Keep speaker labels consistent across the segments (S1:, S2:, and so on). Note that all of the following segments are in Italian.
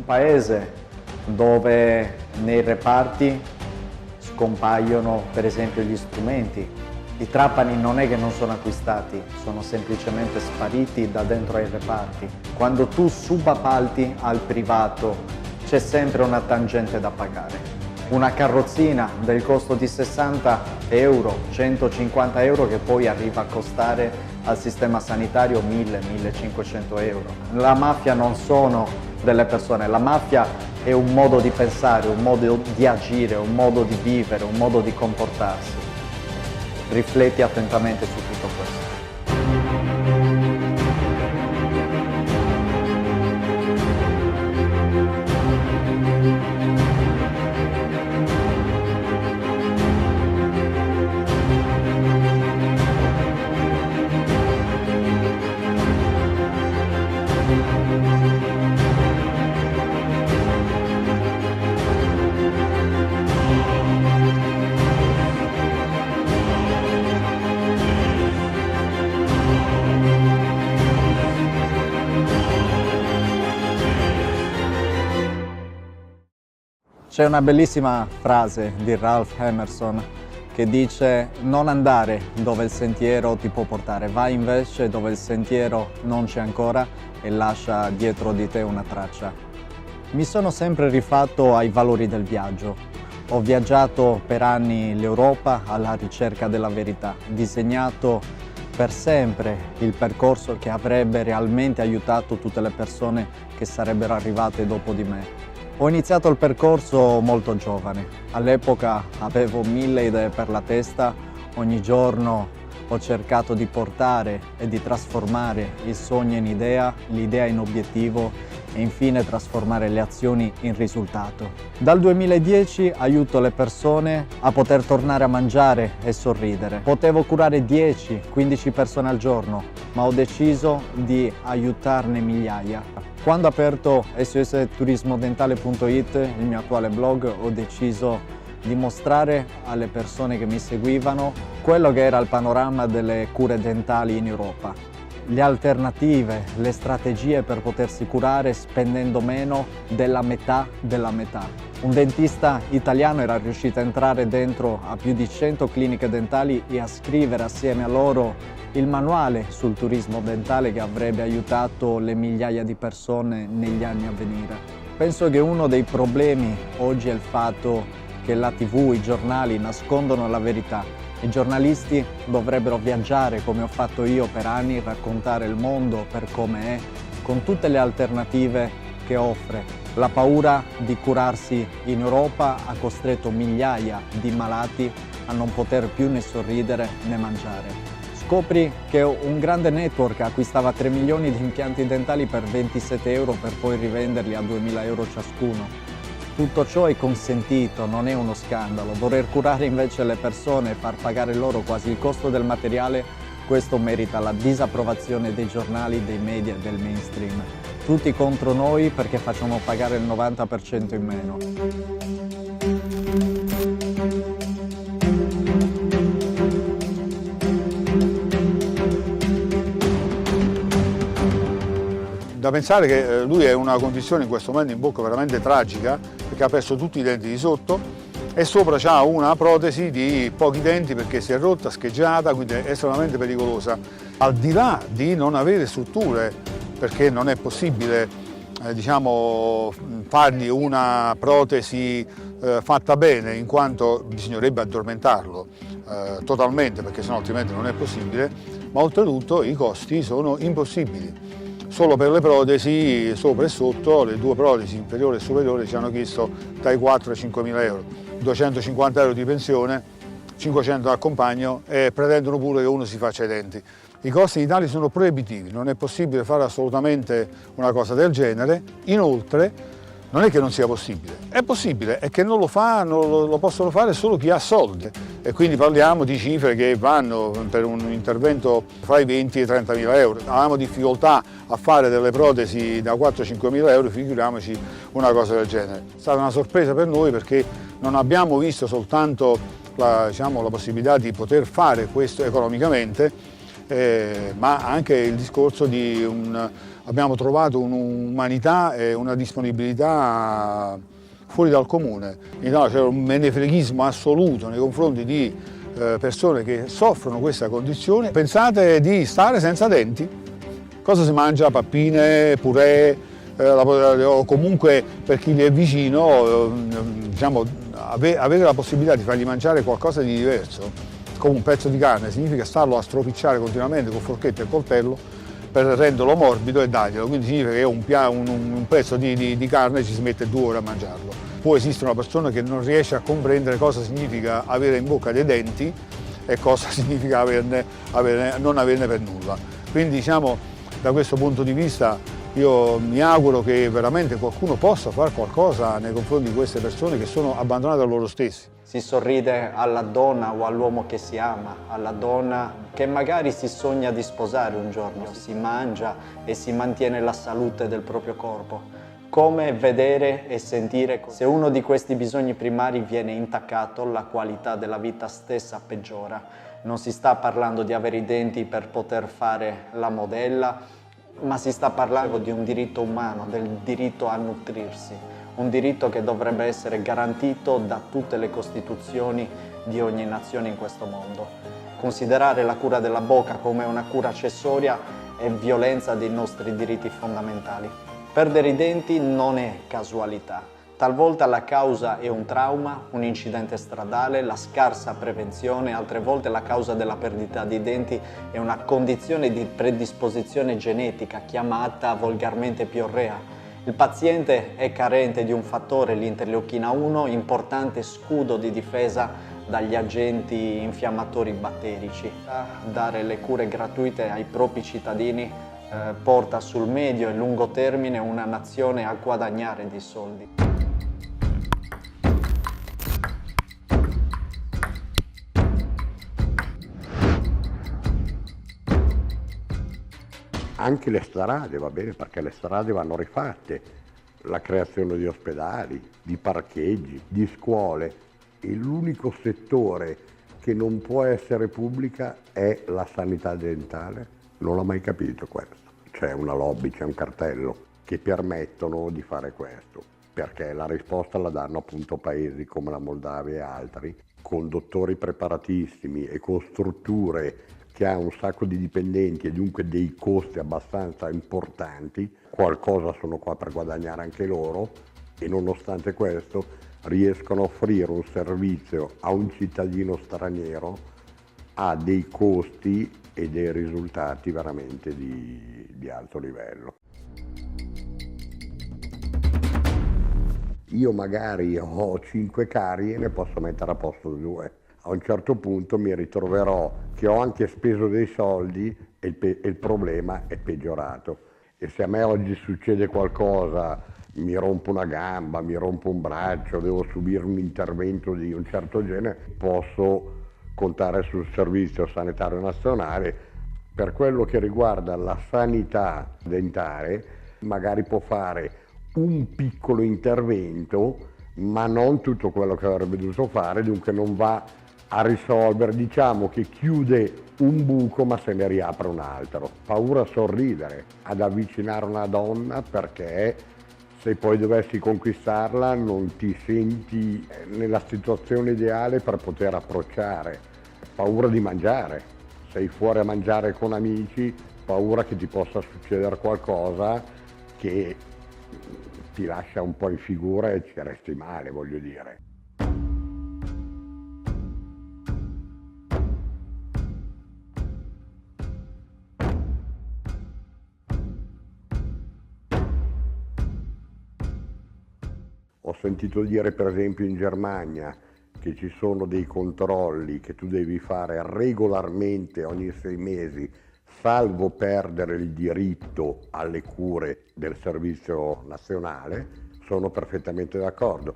S1: paese dove nei reparti scompaiono per esempio gli strumenti. I trapani non è che non sono acquistati, sono semplicemente spariti da dentro ai reparti. Quando tu subappalti al privato c'è sempre una tangente da pagare. Una carrozzina del costo di 60 euro, 150 euro che poi arriva a costare al sistema sanitario 1000-1500 euro. La mafia non sono delle persone, la mafia è un modo di pensare, un modo di agire, un modo di vivere, un modo di comportarsi. Rifletti attentamente su tutto questo. C'è una bellissima frase di Ralph Emerson che dice: non andare dove il sentiero ti può portare, vai invece dove il sentiero non c'è ancora e lascia dietro di te una traccia. Mi sono sempre rifatto ai valori del viaggio. Ho viaggiato per anni l'Europa alla ricerca della verità, disegnato per sempre il percorso che avrebbe realmente aiutato tutte le persone che sarebbero arrivate dopo di me. Ho iniziato il percorso molto giovane, all'epoca avevo 1000 idee per la testa, ogni giorno ho cercato di portare e di trasformare il sogno in idea, l'idea in obiettivo e infine trasformare le azioni in risultato. Dal 2010 aiuto le persone a poter tornare a mangiare e sorridere. Potevo curare 10-15 persone al giorno, ma ho deciso di aiutarne migliaia. Quando ho aperto sosturismodentale.it, il mio attuale blog, ho deciso di mostrare alle persone che mi seguivano quello che era il panorama delle cure dentali in Europa. Le alternative, le strategie per potersi curare spendendo meno della metà della metà. Un dentista italiano era riuscito a entrare dentro a più di 100 cliniche dentali e a scrivere assieme a loro il manuale sul turismo dentale che avrebbe aiutato le migliaia di persone negli anni a venire. Penso che uno dei problemi oggi è il fatto che la TV, i giornali nascondono la verità. I giornalisti dovrebbero viaggiare come ho fatto io per anni, raccontare il mondo per come è, con tutte le alternative che offre. La paura di curarsi in Europa ha costretto migliaia di malati a non poter più né sorridere né mangiare. Scopri che un grande network acquistava 3 milioni di impianti dentali per 27 euro per poi rivenderli a 2000 euro ciascuno. Tutto ciò è consentito, non è uno scandalo. Voler curare invece le persone e far pagare loro quasi il costo del materiale, questo merita la disapprovazione dei giornali, dei media e del mainstream. Tutti contro noi perché facciamo pagare il 90% in meno.
S2: Da pensare che lui è in una condizione in questo momento in bocca veramente tragica, perché ha perso tutti i denti di sotto e sopra c'ha una protesi di pochi denti perché si è rotta, scheggiata, quindi è estremamente pericolosa. Al di là di non avere strutture, perché non è possibile diciamo, fargli una protesi fatta bene, in quanto bisognerebbe addormentarlo totalmente, perché sennò altrimenti non è possibile, ma oltretutto i costi sono impossibili. Solo per le protesi sopra e sotto, le due protesi inferiore e superiore ci hanno chiesto dai 4 ai 5 mila euro, 250 euro di pensione, 500 d'accompagno e pretendono pure che uno si faccia i denti. I costi in Italia sono proibitivi, non è possibile fare assolutamente una cosa del genere. Inoltre non è che non sia possibile, è possibile, è che non lo fa, lo possono fare solo chi ha soldi. E quindi parliamo di cifre che vanno per un intervento fra i 20 e i 30 mila euro. Avevamo difficoltà a fare delle protesi da 4-5 mila euro, figuriamoci una cosa del genere. È stata una sorpresa per noi perché non abbiamo visto soltanto la possibilità di poter fare questo economicamente, ma anche il discorso di abbiamo trovato un'umanità e una disponibilità fuori dal comune. In Italia c'era un menefreghismo assoluto nei confronti di persone che soffrono questa condizione. Pensate di stare senza denti? Cosa si mangia? Pappine, purè, o comunque per chi gli è vicino, diciamo, avere la possibilità di fargli mangiare qualcosa di diverso, come un pezzo di carne, significa starlo a stropicciare continuamente con forchetta e coltello per renderlo morbido e darglielo, quindi significa che un pezzo di carne ci si mette 2 ore a mangiarlo. Può esistere una persona che non riesce a comprendere cosa significa avere in bocca dei denti e cosa significa non averne per nulla. Quindi diciamo, da questo punto di vista io mi auguro che veramente qualcuno possa fare qualcosa nei confronti di queste persone che sono abbandonate a loro stessi.
S1: Si sorride alla donna o all'uomo che si ama, alla donna che magari si sogna di sposare un giorno, si mangia e si mantiene la salute del proprio corpo. Come vedere e sentire se uno di questi bisogni primari viene intaccato, la qualità della vita stessa peggiora. Non si sta parlando di avere i denti per poter fare la modella, ma si sta parlando di un diritto umano, del diritto a nutrirsi, un diritto che dovrebbe essere garantito da tutte le costituzioni di ogni nazione in questo mondo. Considerare la cura della bocca come una cura accessoria è violenza dei nostri diritti fondamentali. Perdere i denti non è casualità. Talvolta la causa è un trauma, un incidente stradale, la scarsa prevenzione, altre volte la causa della perdita di denti è una condizione di predisposizione genetica chiamata volgarmente piorrea. Il paziente è carente di un fattore, l'interleuchina 1, importante scudo di difesa dagli agenti infiammatori batterici. Dare le cure gratuite ai propri cittadini porta sul medio e lungo termine una nazione a guadagnare dei soldi.
S3: Anche le strade, va bene, perché le strade vanno rifatte, la creazione di ospedali, di parcheggi, di scuole, e l'unico settore che non può essere pubblica è la sanità dentale. Non l'ho mai capito questo. C'è una lobby, c'è un cartello che permettono di fare questo, perché la risposta la danno appunto paesi come la Moldavia e altri, con dottori preparatissimi e con strutture che ha un sacco di dipendenti e dunque dei costi abbastanza importanti. Qualcosa sono qua per guadagnare anche loro e nonostante questo riescono a offrire un servizio a un cittadino straniero a dei costi e dei risultati veramente di alto livello. Io magari ho 5 carie e ne posso mettere a posto 2. A un certo punto mi ritroverò che ho anche speso dei soldi e il problema è peggiorato. E se a me oggi succede qualcosa, mi rompo una gamba, mi rompo un braccio, devo subire un intervento di un certo genere, posso contare sul Servizio Sanitario Nazionale. Per quello che riguarda la sanità dentale, magari può fare un piccolo intervento, ma non tutto quello che avrebbe dovuto fare, dunque non va a risolvere, diciamo che chiude un buco ma se ne riapre un altro. Paura a sorridere, ad avvicinare una donna, perché se poi dovessi conquistarla non ti senti nella situazione ideale per poter approcciare. Paura di mangiare, sei fuori a mangiare con amici, paura che ti possa succedere qualcosa che ti lascia un po' in figura e ci resti male, voglio dire. Ho sentito dire per esempio in Germania che ci sono dei controlli che tu devi fare regolarmente ogni 6 mesi, salvo perdere il diritto alle cure del servizio nazionale. Sono perfettamente d'accordo.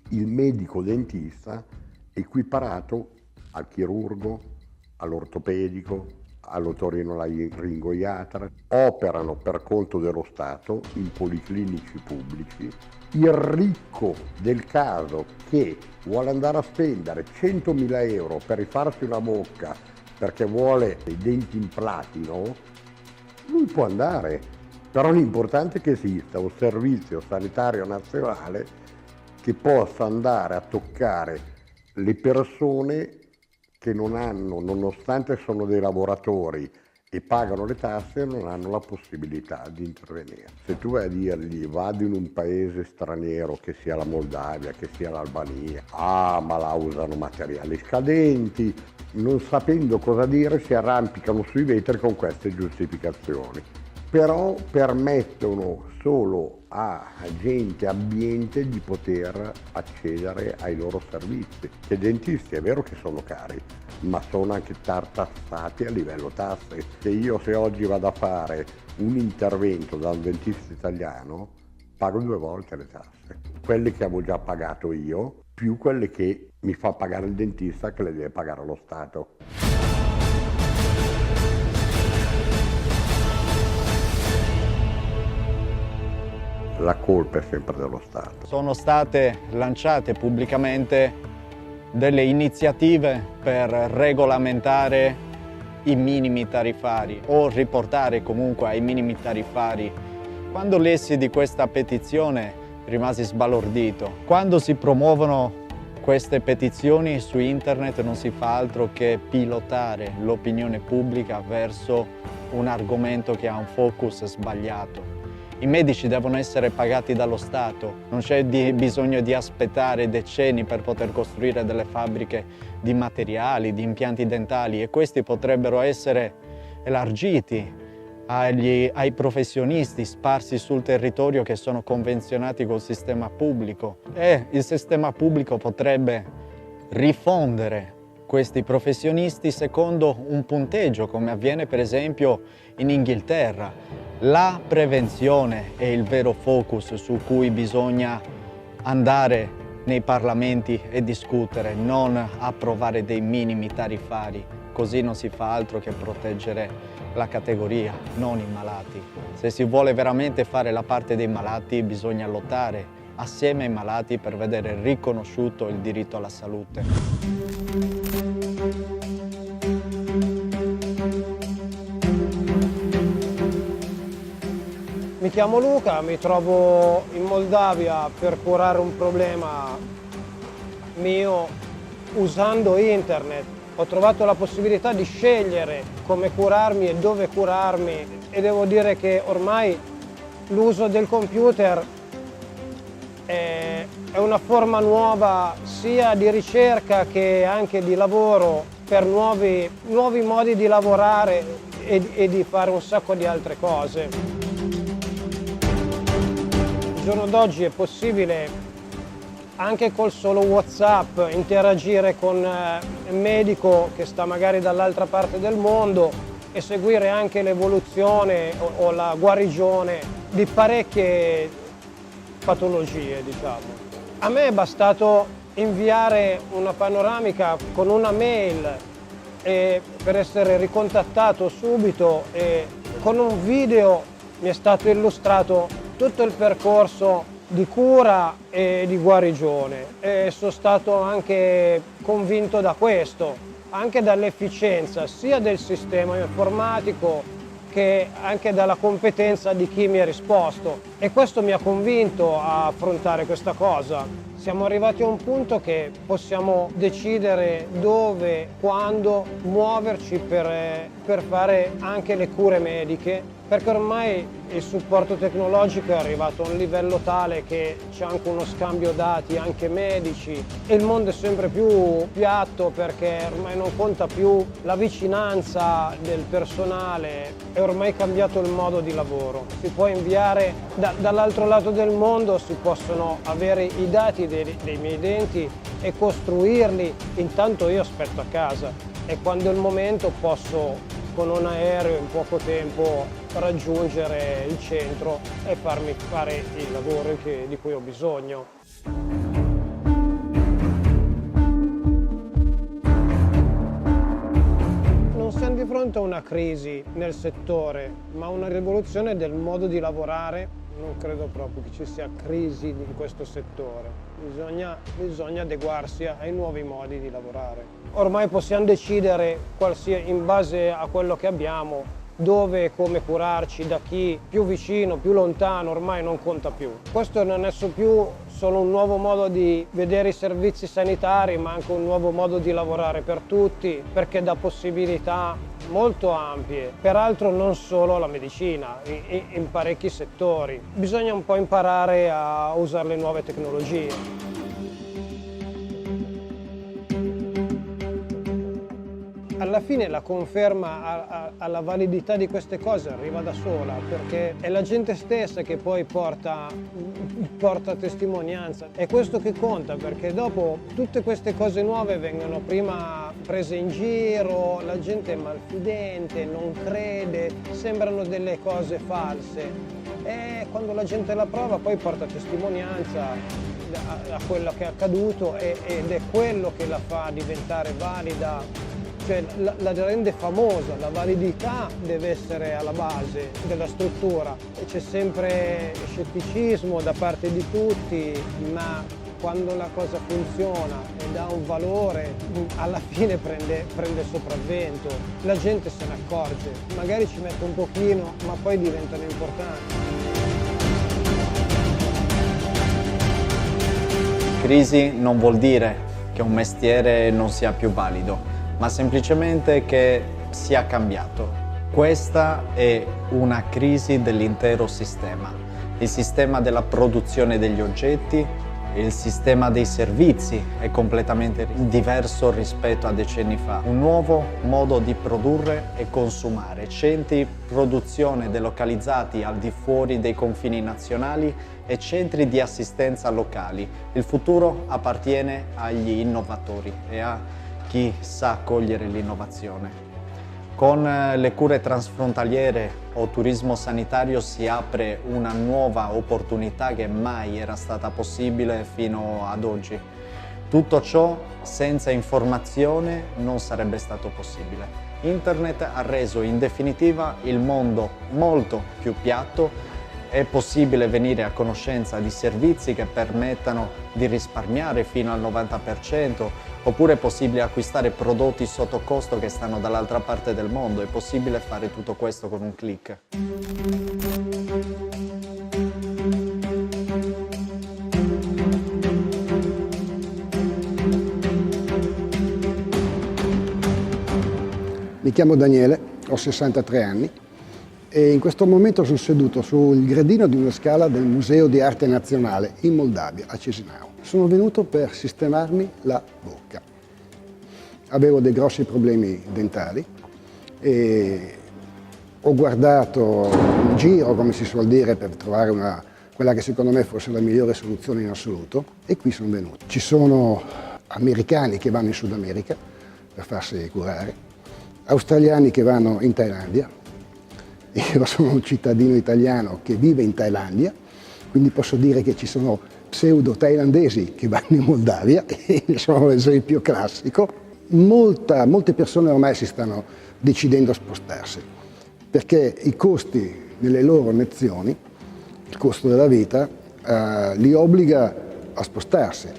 S3: Il medico dentista è equiparato al chirurgo, all'ortopedico, all'otorrinolaringoiatra, operano per conto dello Stato in policlinici pubblici. Il ricco del caso che vuole andare a spendere 100.000 euro per rifarsi una bocca perché vuole i denti in platino, lui può andare, però l'importante è che esista un servizio sanitario nazionale che possa andare a toccare le persone che non hanno, nonostante sono dei lavoratori e pagano le tasse, non hanno la possibilità di intervenire. Se tu vai a dirgli vado in un paese straniero, che sia la Moldavia, che sia l'Albania, ma là usano materiali scadenti, non sapendo cosa dire si arrampicano sui vetri con queste giustificazioni. Però permettono solo a gente abbiente di poter accedere ai loro servizi. Che i dentisti è vero che sono cari, ma sono anche tartassati a livello tasse. Che io se oggi vado a fare un intervento da un dentista italiano pago 2 volte le tasse, quelle che avevo già pagato io, più quelle che mi fa pagare il dentista che le deve pagare lo Stato. La colpa è sempre dello Stato.
S1: Sono state lanciate pubblicamente delle iniziative per regolamentare i minimi tariffari o riportare comunque ai minimi tariffari. Quando lessi di questa petizione rimasi sbalordito. Quando si promuovono queste petizioni su internet non si fa altro che pilotare l'opinione pubblica verso un argomento che ha un focus sbagliato. I medici devono essere pagati dallo Stato, non c'è bisogno di aspettare decenni per poter costruire delle fabbriche di materiali, di impianti dentali, e questi potrebbero essere elargiti ai professionisti sparsi sul territorio che sono convenzionati col sistema pubblico, e il sistema pubblico potrebbe rifondere questi professionisti secondo un punteggio, come avviene per esempio in Inghilterra. La prevenzione è il vero focus su cui bisogna andare nei parlamenti e discutere, non approvare dei minimi tariffari. Così non si fa altro che proteggere la categoria, non i malati. Se si vuole veramente fare la parte dei malati, bisogna lottare assieme ai malati per vedere riconosciuto il diritto alla salute.
S4: Mi chiamo Luca, mi trovo in Moldavia per curare un problema mio usando internet. Ho trovato la possibilità di scegliere come curarmi e dove curarmi, e devo dire che ormai l'uso del computer è una forma nuova sia di ricerca che anche di lavoro per nuovi modi di lavorare e di fare un sacco di altre cose. Al giorno d'oggi è possibile anche col solo WhatsApp interagire con il medico che sta magari dall'altra parte del mondo e seguire anche l'evoluzione o la guarigione di parecchie patologie, diciamo. A me è bastato inviare una panoramica con una mail per essere ricontattato subito, e con un video mi è stato illustrato tutto il percorso di cura e di guarigione, e sono stato anche convinto da questo, anche dall'efficienza sia del sistema informatico che anche dalla competenza di chi mi ha risposto, e questo mi ha convinto a affrontare questa cosa. Siamo arrivati a un punto che possiamo decidere dove, quando muoverci per fare anche le cure mediche, perché ormai il supporto tecnologico è arrivato a un livello tale che c'è anche uno scambio dati, anche medici, e il mondo è sempre più piatto, perché ormai non conta più la vicinanza del personale, è ormai cambiato il modo di lavoro. Si può inviare dall'altro lato del mondo, si possono avere i dati dei miei denti e costruirli, intanto io aspetto a casa, e quando è il momento posso con un aereo in poco tempo raggiungere il centro e farmi fare il lavoro di cui ho bisogno. Non siamo fronte a una crisi nel settore, ma una rivoluzione del modo di lavorare, non credo proprio che ci sia crisi in questo settore. Bisogna adeguarsi ai nuovi modi di lavorare. Ormai possiamo decidere in base a quello che abbiamo, dove e come curarci, da chi, più vicino, più lontano, ormai non conta più. Questo non è più solo un nuovo modo di vedere i servizi sanitari, ma anche un nuovo modo di lavorare per tutti, perché dà possibilità molto ampie, peraltro non solo la medicina, in parecchi settori. Bisogna un po' imparare a usare le nuove tecnologie. Alla fine la conferma alla validità di queste cose arriva da sola, perché è la gente stessa che poi porta testimonianza. È questo che conta, perché dopo tutte queste cose nuove vengono prima prese in giro, la gente è malfidente, non crede, sembrano delle cose false. E quando la gente la prova poi porta testimonianza a quello che è accaduto ed è quello che la fa diventare valida. Cioè la rende famosa, la validità deve essere alla base della struttura e c'è sempre scetticismo da parte di tutti, ma quando la cosa funziona e dà un valore, alla fine prende sopravvento, la gente se ne accorge, magari ci mette un pochino, ma poi diventano importanti.
S1: Crisi non vuol dire che un mestiere non sia più valido, ma semplicemente che sia cambiato. Questa è una crisi dell'intero sistema. Il sistema della produzione degli oggetti, il sistema dei servizi è completamente diverso rispetto a decenni fa. Un nuovo modo di produrre e consumare, centri di produzione delocalizzati al di fuori dei confini nazionali e centri di assistenza locali. Il futuro appartiene agli innovatori e a chi sa cogliere l'innovazione. Con le cure transfrontaliere o turismo sanitario si apre una nuova opportunità che mai era stata possibile fino ad oggi. Tutto ciò senza informazione non sarebbe stato possibile. Internet ha reso in definitiva il mondo molto più piatto. È possibile venire a conoscenza di servizi che permettano di risparmiare fino al 90%, oppure è possibile acquistare prodotti sotto costo che stanno dall'altra parte del mondo. È possibile fare tutto questo con un click.
S5: Mi chiamo Daniele, ho 63 anni. E in questo momento sono seduto sul gradino di una scala del Museo di Arte Nazionale in Moldavia, a Chisinau. Sono venuto per sistemarmi la bocca. Avevo dei grossi problemi dentali e ho guardato in giro, come si suol dire, per trovare quella che secondo me fosse la migliore soluzione in assoluto, e qui sono venuto. Ci sono americani che vanno in Sud America per farsi curare, australiani che vanno in Thailandia. Io sono un cittadino italiano che vive in Thailandia, quindi posso dire che ci sono pseudo thailandesi che vanno in Moldavia, e sono l'esempio classico. Molte persone ormai si stanno decidendo a spostarsi, perché i costi nelle loro nazioni, il costo della vita, li obbliga a spostarsi.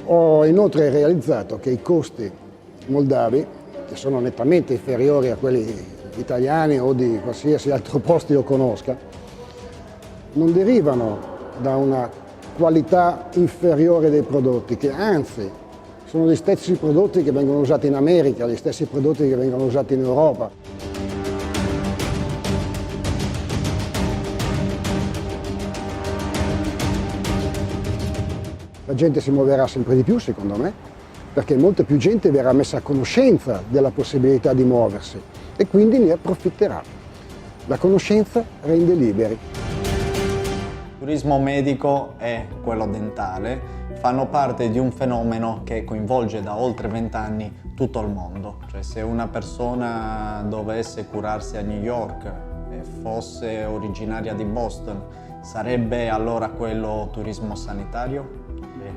S5: Ho inoltre realizzato che i costi moldavi, che sono nettamente inferiori a quelli italiani o di qualsiasi altro posto io conosca, non derivano da una qualità inferiore dei prodotti, che anzi sono gli stessi prodotti che vengono usati in America, gli stessi prodotti che vengono usati in Europa. La gente si muoverà sempre di più, secondo me, perché molta più gente verrà messa a conoscenza della possibilità di muoversi e quindi ne approfitterà. La conoscenza rende liberi.
S1: Il turismo medico e quello dentale fanno parte di un fenomeno che coinvolge da oltre 20 anni tutto il mondo. Cioè, se una persona dovesse curarsi a New York e fosse originaria di Boston, sarebbe allora quello turismo sanitario?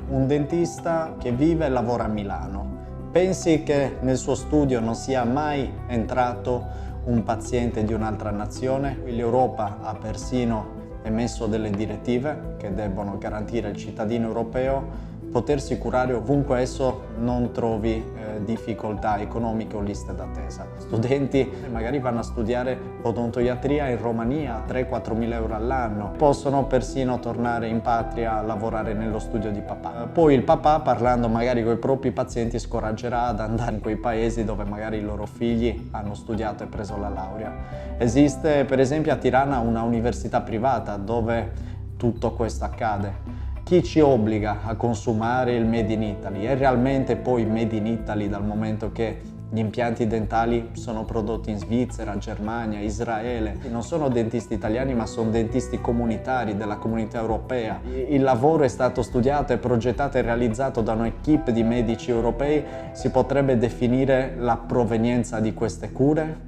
S1: Un dentista che vive e lavora a Milano. Pensi che nel suo studio non sia mai entrato un paziente di un'altra nazione? L'Europa ha persino emesso delle direttive che debbono garantire al cittadino europeo potersi curare ovunque esso non trovi difficoltà economiche o liste d'attesa. Studenti magari vanno a studiare odontoiatria in Romania a 3-4 mila euro all'anno, possono persino tornare in patria a lavorare nello studio di papà. Poi il papà, parlando magari con i propri pazienti, scoraggerà ad andare in quei paesi dove magari i loro figli hanno studiato e preso la laurea. Esiste per esempio a Tirana una università privata dove tutto questo accade. Chi ci obbliga a consumare il Made in Italy? È realmente poi Made in Italy dal momento che gli impianti dentali sono prodotti in Svizzera, Germania, Israele. Non sono dentisti italiani ma sono dentisti comunitari della comunità europea. Il lavoro è stato studiato e progettato e realizzato da un'equipe di medici europei. Si potrebbe definire la provenienza di queste cure?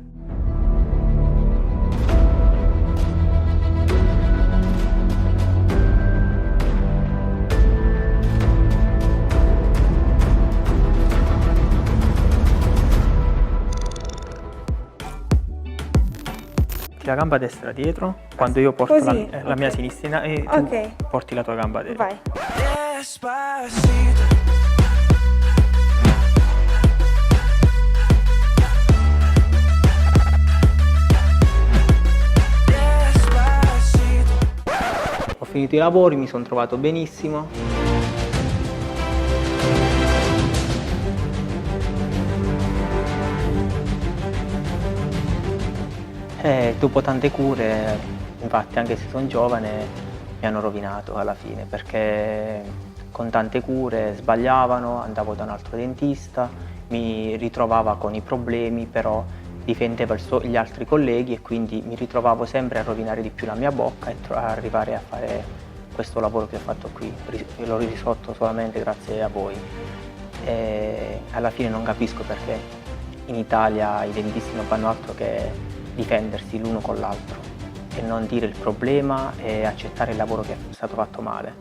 S6: La gamba destra dietro, quando io porto la mia sinistra e tu porti la tua gamba destra.
S7: Vai.
S6: Ho finito i lavori, mi sono trovato benissimo. Dopo tante cure, infatti anche se sono giovane, mi hanno rovinato alla fine, perché con tante cure sbagliavano, andavo da un altro dentista, mi ritrovava con i problemi, però difendeva gli altri colleghi e quindi mi ritrovavo sempre a rovinare di più la mia bocca e arrivare a fare questo lavoro che ho fatto qui. L'ho risolto solamente grazie a voi. E alla fine non capisco perché in Italia i dentisti non fanno altro che difendersi l'uno con l'altro e non dire il problema e accettare il lavoro che è stato fatto male.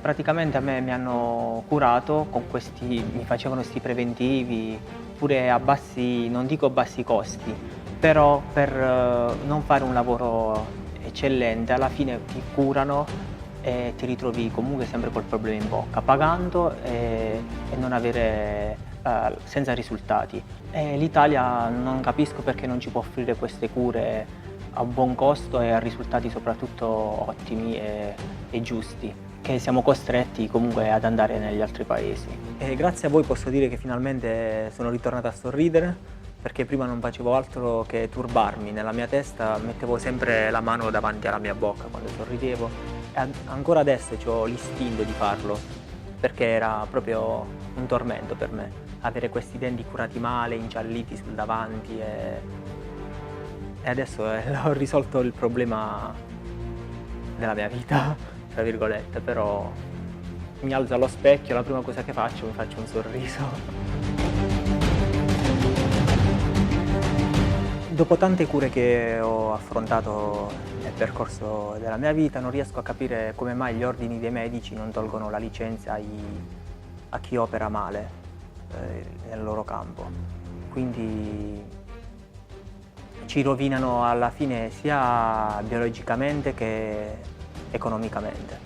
S6: Praticamente a me mi hanno curato con mi facevano questi preventivi pure a bassi, non dico bassi costi, però per non fare un lavoro eccellente alla fine ti curano e ti ritrovi comunque sempre col problema in bocca, pagando e non avere, senza risultati. L'Italia non capisco perché non ci può offrire queste cure a buon costo e a risultati soprattutto ottimi e giusti, che siamo costretti comunque ad andare negli altri paesi. E grazie a voi posso dire che finalmente sono ritornato a sorridere, perché prima non facevo altro che turbarmi. Nella mia testa mettevo sempre la mano davanti alla mia bocca quando sorridevo. E ancora adesso ho l'istinto di farlo, perché era proprio un tormento per me, avere questi denti curati male, ingialliti sul davanti e adesso ho risolto il problema della mia vita, tra virgolette, però mi alzo allo specchio, la prima cosa che faccio, mi faccio un sorriso. Dopo tante cure che ho affrontato nel percorso della mia vita, non riesco a capire come mai gli ordini dei medici non tolgono la licenza a chi opera male nel loro campo. Quindi ci rovinano alla fine sia biologicamente che economicamente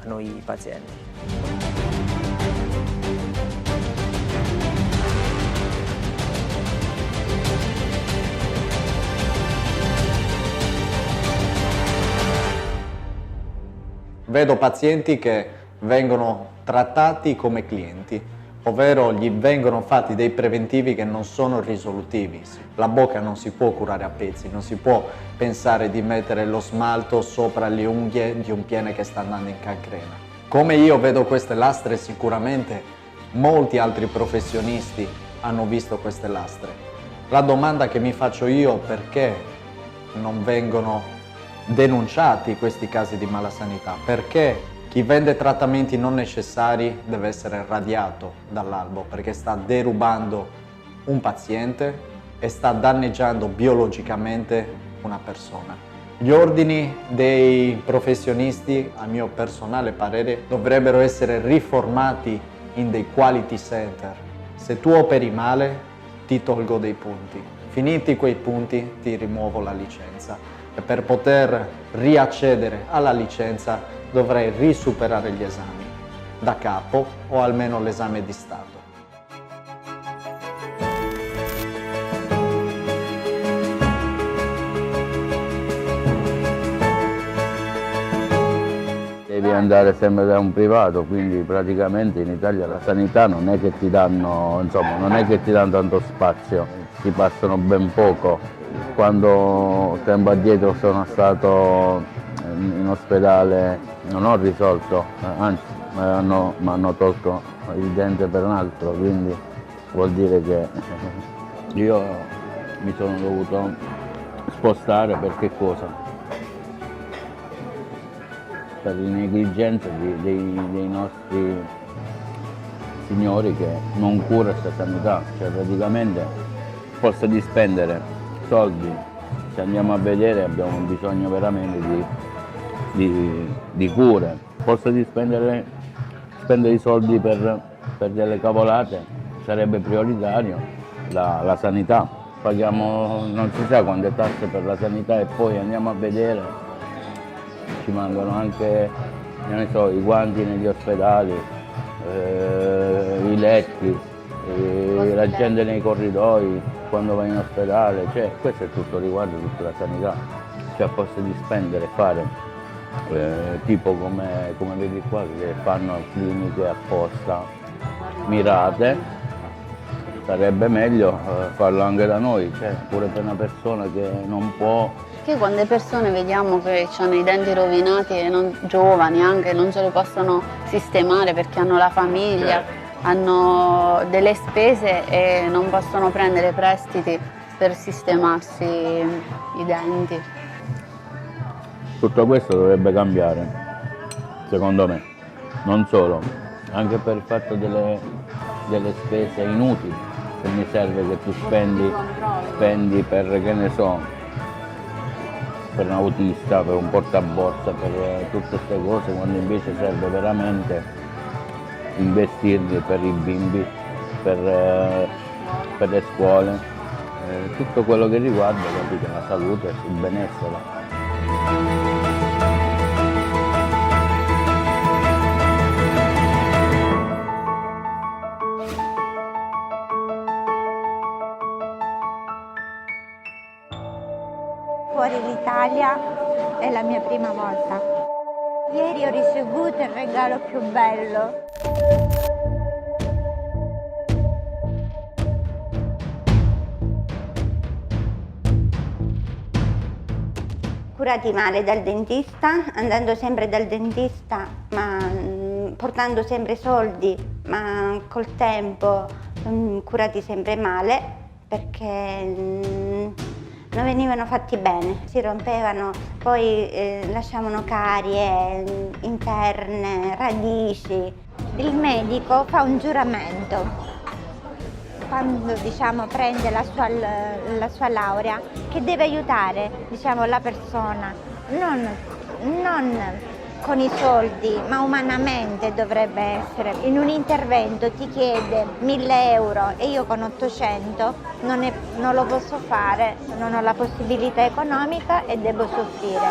S6: a noi pazienti.
S1: Vedo pazienti che vengono trattati come clienti, ovvero gli vengono fatti dei preventivi che non sono risolutivi. La bocca non si può curare a pezzi, non si può pensare di mettere lo smalto sopra le unghie di un piede che sta andando in cancrena. Come io vedo queste lastre, sicuramente molti altri professionisti hanno visto queste lastre. La domanda che mi faccio io è perché non vengono denunciati questi casi di malasanità, perché chi vende trattamenti non necessari deve essere radiato dall'albo, perché sta derubando un paziente e sta danneggiando biologicamente una persona. Gli ordini dei professionisti, a mio personale parere, dovrebbero essere riformati in dei quality center. Se tu operi male, ti tolgo dei punti. Finiti quei punti, ti rimuovo la licenza. E per poter riaccedere alla licenza, dovrei risuperare gli esami da capo o almeno l'esame di Stato.
S7: Devi andare sempre da un privato, quindi praticamente in Italia la sanità non è che ti danno, insomma, non è che ti danno tanto spazio, ti passano ben poco. Quando tempo addietro sono stato in ospedale non ho risolto, anzi mi hanno tolto il dente per un altro, quindi vuol dire che io mi sono dovuto spostare per che cosa? Per le negligenze dei nostri signori che non cura questa sanità, cioè praticamente al posto di spendere soldi, se andiamo a vedere abbiamo bisogno veramente di cure, al posto di spendere i soldi per delle cavolate sarebbe prioritario la sanità, paghiamo non si sa quante tasse per la sanità e poi andiamo a vedere ci mancano anche, ne so, i guanti negli ospedali, i letti, la gente nei corridoi quando va in ospedale, cioè questo è tutto riguardo tutta la sanità, cioè a posto di spendere e fare tipo come vedi qua che fanno cliniche apposta mirate, sarebbe meglio farlo anche da noi, cioè pure per una persona che non può.
S8: Che quando le persone vediamo che hanno i denti rovinati e giovani anche non se lo possono sistemare perché hanno la famiglia, hanno delle spese e non possono prendere prestiti per sistemarsi i denti.
S7: Tutto questo dovrebbe cambiare, secondo me, non solo, anche per il fatto delle spese inutili, che mi serve che tu spendi per, che ne so, per un autista, per un portaborsa, per tutte queste cose, quando invece serve veramente investirli per i bimbi, per le scuole, tutto quello che riguarda, capite, la salute, il benessere.
S9: Fuori l'Italia è la mia prima volta. Ieri ho ricevuto il regalo più bello. Curati male dal dentista, andando sempre dal dentista, ma portando sempre soldi, ma col tempo curati sempre male perché non venivano fatti bene, si rompevano, poi lasciavano carie interne, radici. Il medico fa un giuramento quando prende la sua laurea, che deve aiutare la persona, non con i soldi, ma umanamente dovrebbe essere. In un intervento ti chiede 1.000 euro e io con 800 non lo posso fare, non ho la possibilità economica e devo soffrire.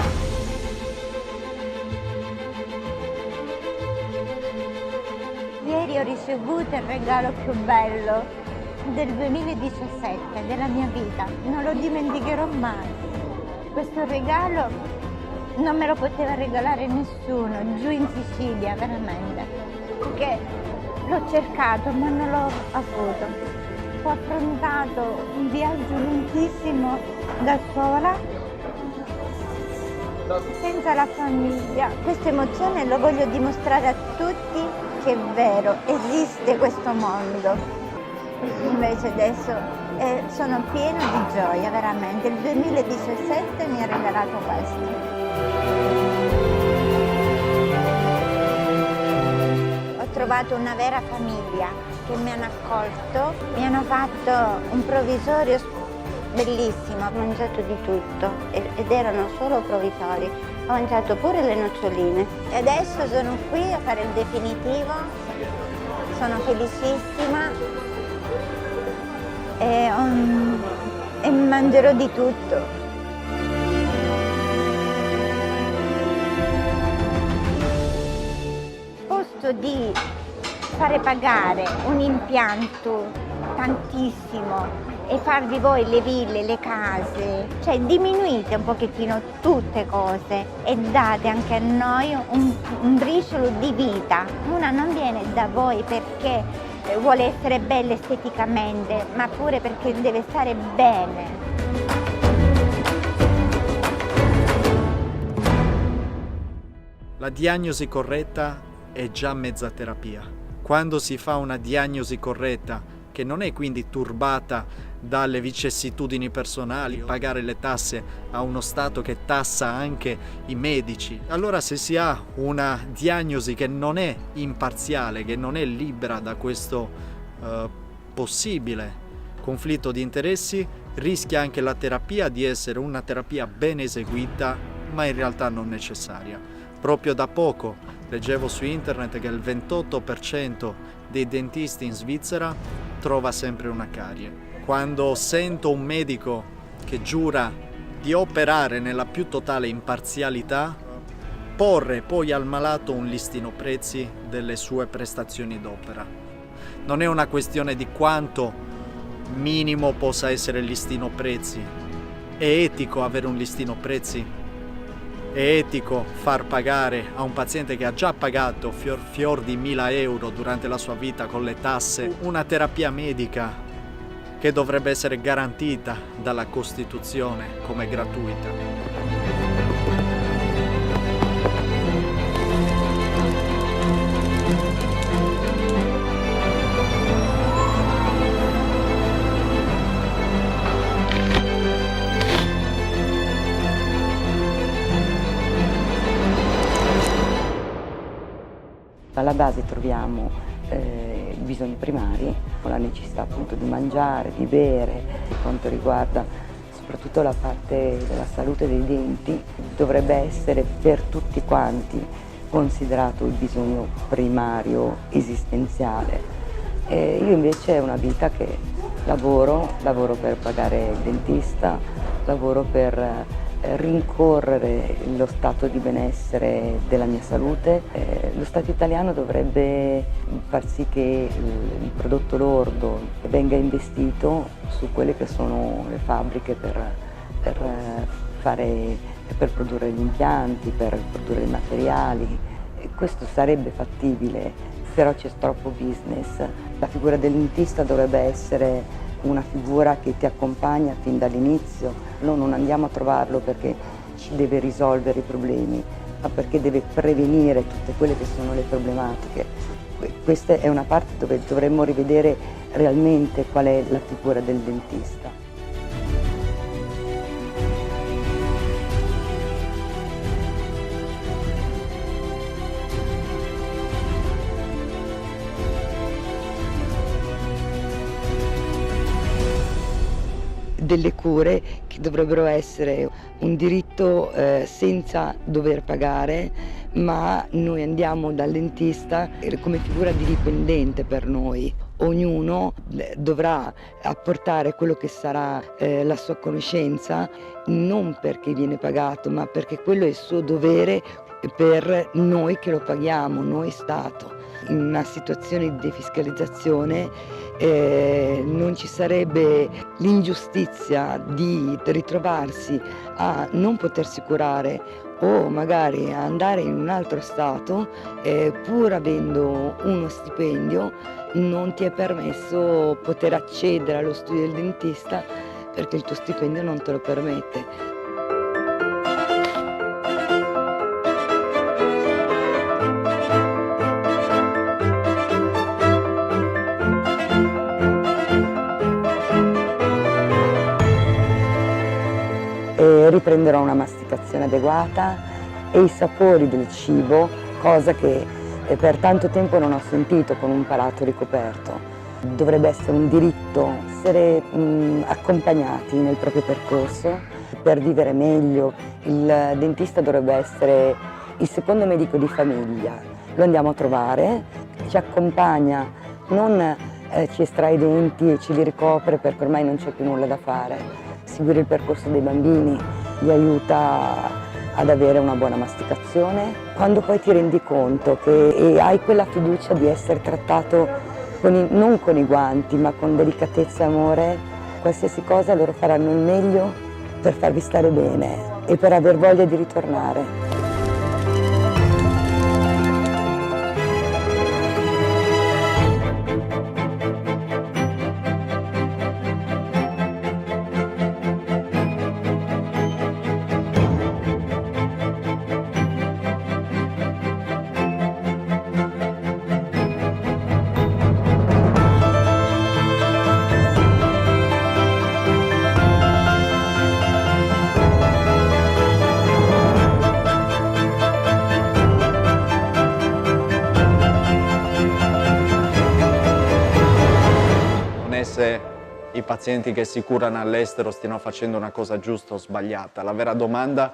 S9: Ieri ho ricevuto il regalo più bello del 2017, della mia vita, non lo dimenticherò mai. Questo regalo non me lo poteva regalare nessuno, giù in Sicilia, veramente, perché l'ho cercato ma non l'ho avuto. Ho affrontato un viaggio lunghissimo da sola, senza la famiglia. Questa emozione lo voglio dimostrare a tutti che è vero, esiste questo mondo. Invece adesso sono piena di gioia, veramente. Il 2017 mi ha regalato questo. Ho trovato una vera famiglia che mi hanno accolto, mi hanno fatto un provvisorio bellissimo, ho mangiato di tutto ed erano solo provvitori. Ho mangiato pure le noccioline e adesso sono qui a fare il definitivo, sono felicissima e mangerò di tutto. Posto di fare pagare un impianto tantissimo e farvi voi le ville, le case, cioè diminuite un pochettino tutte cose e date anche a noi un briciolo di vita. Una non viene da voi perché vuole essere bella esteticamente, ma pure perché deve stare bene.
S1: La diagnosi corretta è già mezza terapia. Quando si fa una diagnosi corretta, che non è quindi turbata dalle vicissitudini personali, pagare le tasse a uno Stato che tassa anche i medici. Allora se si ha una diagnosi che non è imparziale, che non è libera da questo possibile conflitto di interessi, rischia anche la terapia di essere una terapia ben eseguita, ma in realtà non necessaria. Proprio da poco leggevo su internet che il 28% dei dentisti in Svizzera trova sempre una carie. Quando sento un medico che giura di operare nella più totale imparzialità, porre poi al malato un listino prezzi delle sue prestazioni d'opera. Non è una questione di quanto minimo possa essere il listino prezzi. È etico avere un listino prezzi? È etico far pagare a un paziente che ha già pagato fior di 1.000 euro durante la sua vita con le tasse una terapia medica che dovrebbe essere garantita dalla Costituzione come gratuita?
S10: Alla base troviamo i bisogni primari, con la necessità appunto di mangiare, di bere. Per quanto riguarda soprattutto la parte della salute dei denti, dovrebbe essere per tutti quanti considerato il bisogno primario esistenziale. Io invece è una vita che lavoro per pagare il dentista, lavoro per rincorrere lo stato di benessere della mia salute. Lo Stato italiano dovrebbe far sì che il prodotto lordo venga investito su quelle che sono le fabbriche per produrre gli impianti, per produrre i materiali. Questo sarebbe fattibile, però c'è troppo business. La figura del dentista dovrebbe essere una figura che ti accompagna fin dall'inizio. Noi non andiamo a trovarlo perché ci deve risolvere i problemi, ma perché deve prevenire tutte quelle che sono le problematiche. Questa è una parte dove dovremmo rivedere realmente qual è la figura del dentista. Delle cure che dovrebbero essere un diritto senza dover pagare, ma noi andiamo dal dentista come figura di dipendente per noi. Ognuno dovrà apportare quello che sarà la sua conoscenza, non perché viene pagato, ma perché quello è il suo dovere per noi che lo paghiamo, noi Stato. In una situazione di defiscalizzazione non ci sarebbe l'ingiustizia di ritrovarsi a non potersi curare o magari a andare in un altro Stato pur avendo uno stipendio non ti è permesso poter accedere allo studio del dentista perché il tuo stipendio non te lo permette. Riprenderò una masticazione adeguata e i sapori del cibo, cosa che per tanto tempo non ho sentito con un palato ricoperto. Dovrebbe essere un diritto essere accompagnati nel proprio percorso per vivere meglio. Il dentista dovrebbe essere il secondo medico di famiglia. Lo andiamo a trovare, ci accompagna, non ci estrae i denti e ci li ricopre perché ormai non c'è più nulla da fare. Seguire il percorso dei bambini li aiuta ad avere una buona masticazione. Quando poi ti rendi conto che hai quella fiducia di essere trattato non con i guanti ma con delicatezza e amore, qualsiasi cosa loro faranno il meglio per farvi stare bene e per aver voglia di ritornare.
S1: Se i pazienti che si curano all'estero stiano facendo una cosa giusta o sbagliata. La vera domanda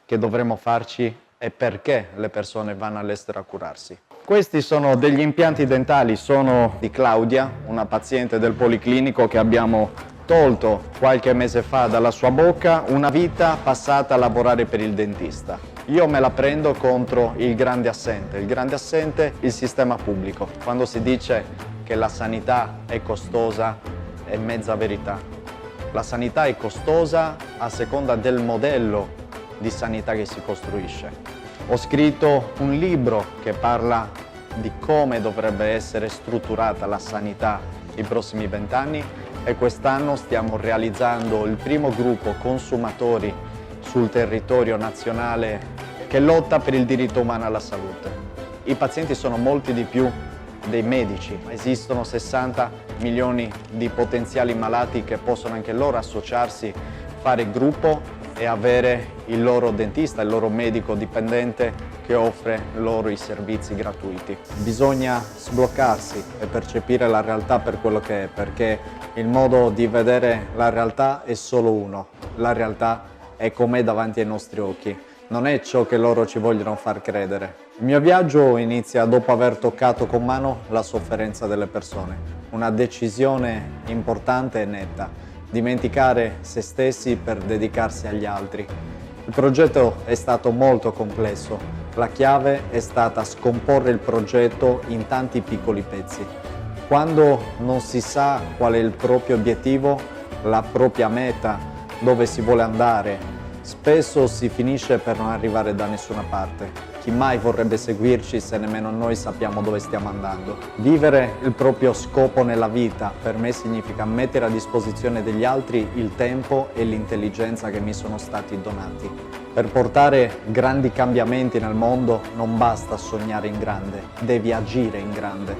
S1: che dovremmo farci è perché le persone vanno all'estero a curarsi. Questi sono degli impianti dentali, sono di Claudia, una paziente del Policlinico che abbiamo tolto qualche mese fa dalla sua bocca, una vita passata a lavorare per il dentista. Io me la prendo contro il grande assente, il sistema pubblico. Quando si dice che la sanità è costosa, è mezza verità. La sanità è costosa a seconda del modello di sanità che si costruisce. Ho scritto un libro che parla di come dovrebbe essere strutturata la sanità i prossimi 20 anni e quest'anno stiamo realizzando il primo gruppo consumatori sul territorio nazionale che lotta per il diritto umano alla salute. I pazienti sono molti di più dei medici. Esistono 60 milioni di potenziali malati che possono anche loro associarsi, fare gruppo e avere il loro dentista, il loro medico dipendente che offre loro i servizi gratuiti. Bisogna sbloccarsi e percepire la realtà per quello che è, perché il modo di vedere la realtà è solo uno. La realtà è com'è davanti ai nostri occhi. Non è ciò che loro ci vogliono far credere. Il mio viaggio inizia dopo aver toccato con mano la sofferenza delle persone. Una decisione importante e netta, dimenticare se stessi per dedicarsi agli altri. Il progetto è stato molto complesso. La chiave è stata scomporre il progetto in tanti piccoli pezzi. Quando non si sa qual è il proprio obiettivo, la propria meta, dove si vuole andare, spesso si finisce per non arrivare da nessuna parte. Chi mai vorrebbe seguirci se nemmeno noi sappiamo dove stiamo andando? Vivere il proprio scopo nella vita per me significa mettere a disposizione degli altri il tempo e l'intelligenza che mi sono stati donati. Per portare grandi cambiamenti nel mondo non basta sognare in grande, devi agire in grande.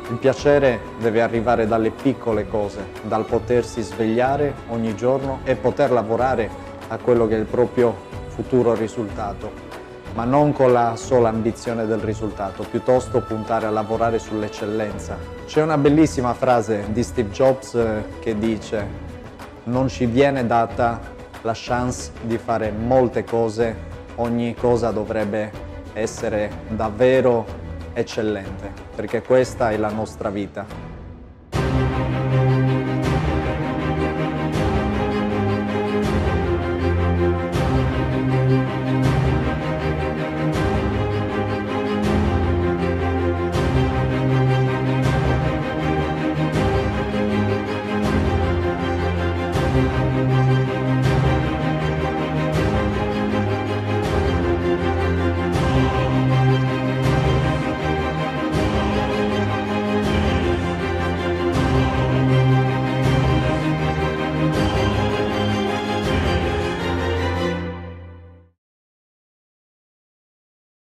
S1: Il piacere deve arrivare dalle piccole cose, dal potersi svegliare ogni giorno e poter lavorare a quello che è il proprio futuro risultato, ma non con la sola ambizione del risultato, piuttosto puntare a lavorare sull'eccellenza. C'è una bellissima frase di Steve Jobs che dice: non ci viene data la chance di fare molte cose, ogni cosa dovrebbe essere davvero eccellente, perché questa è la nostra vita.